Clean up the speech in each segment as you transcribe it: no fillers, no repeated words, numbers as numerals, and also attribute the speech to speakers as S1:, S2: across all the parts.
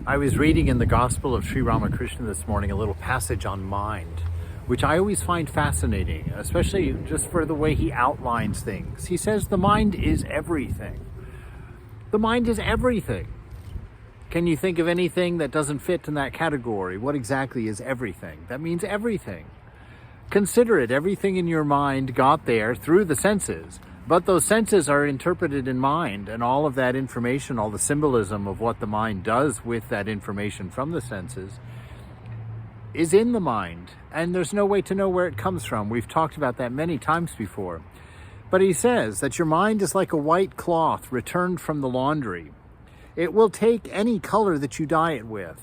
S1: I was reading in the Gospel of Sri Ramakrishna this morning a little passage on mind, which I always find fascinating, especially just for the way he outlines things. He says the mind is everything. The mind is everything. Can you think of anything that doesn't fit in that category? What exactly is everything? That means everything. Consider it. Everything in your mind got there through the senses, but those senses are interpreted in mind, and all of that information, all the symbolism of what the mind does with that information from the senses is in the mind, and there's no way to know where it comes from. We've talked about that many times before. But he says that your mind is like a white cloth returned from the laundry. It will take any color that you dye it with.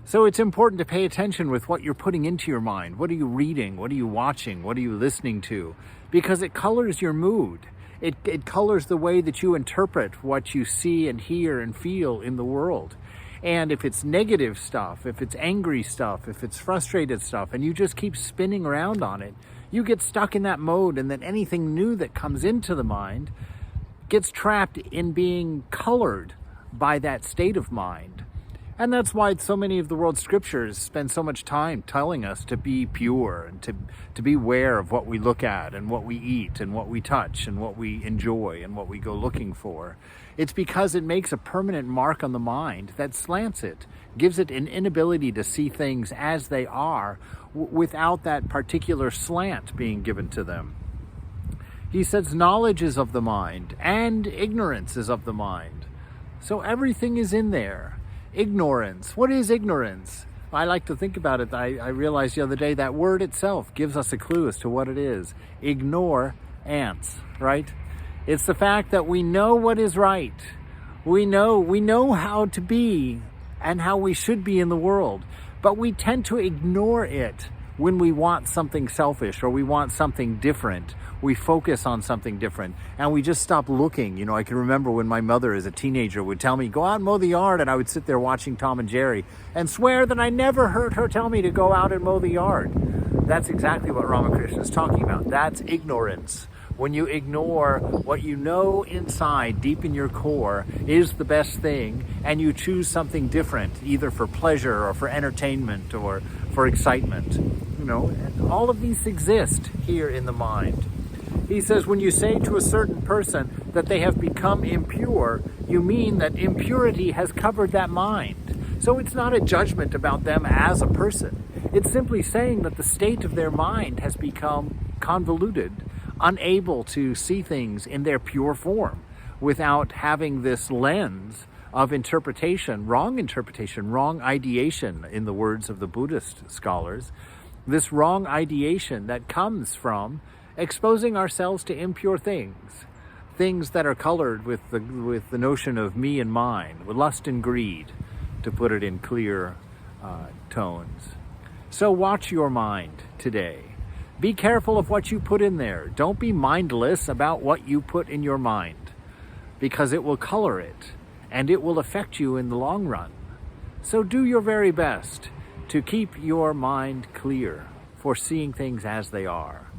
S1: So it's important to pay attention with what you're putting into your mind. What are you reading? What are you watching? What are you listening to? Because it colors your mood. It colors the way that you interpret what you see and hear and feel in the world. And if it's negative stuff, if it's angry stuff, if it's frustrated stuff, and you just keep spinning around on it, you get stuck in that mode, and then anything new that comes into the mind gets trapped in being colored by that state of mind. And that's why so many of the world's scriptures spend so much time telling us to be pure and to be aware of what we look at and what we eat and what we touch and what we enjoy and what we go looking for. It's because it makes a permanent mark on the mind that slants it, gives it an inability to see things as they are without that particular slant being given to them. He says knowledge is of the mind and ignorance is of the mind. So everything is in there. Ignorance. What is ignorance? I like to think about it. I realized the other day that word itself gives us a clue as to what it is. Ignore ants, right? It's the fact that we know what is right. We know how to be and how we should be in the world, but we tend to ignore it when we want something selfish or we want something different. We focus on something different and we just stop looking. You know, I can remember when my mother as a teenager would tell me, go out and mow the yard, and I would sit there watching Tom and Jerry and swear that I never heard her tell me to go out and mow the yard. That's exactly what Ramakrishna is talking about. That's ignorance. When you ignore what you know inside, deep in your core, is the best thing, and you choose something different, either for pleasure or for entertainment or for excitement. You know, and all of these exist here in the mind. He says when you say to a certain person that they have become impure, you mean that impurity has covered that mind. So it's not a judgment about them as a person. It's simply saying that the state of their mind has become convoluted, unable to see things in their pure form without having this lens of interpretation, wrong ideation, in the words of the Buddhist scholars, this wrong ideation that comes from exposing ourselves to impure things that are colored with the notion of me and mine, with lust and greed, to put it in clear tones. So watch your mind today. Be careful of what you put in there. Don't be mindless about what you put in your mind, because it will color it and it will affect you in the long run. So do your very best to keep your mind clear for seeing things as they are.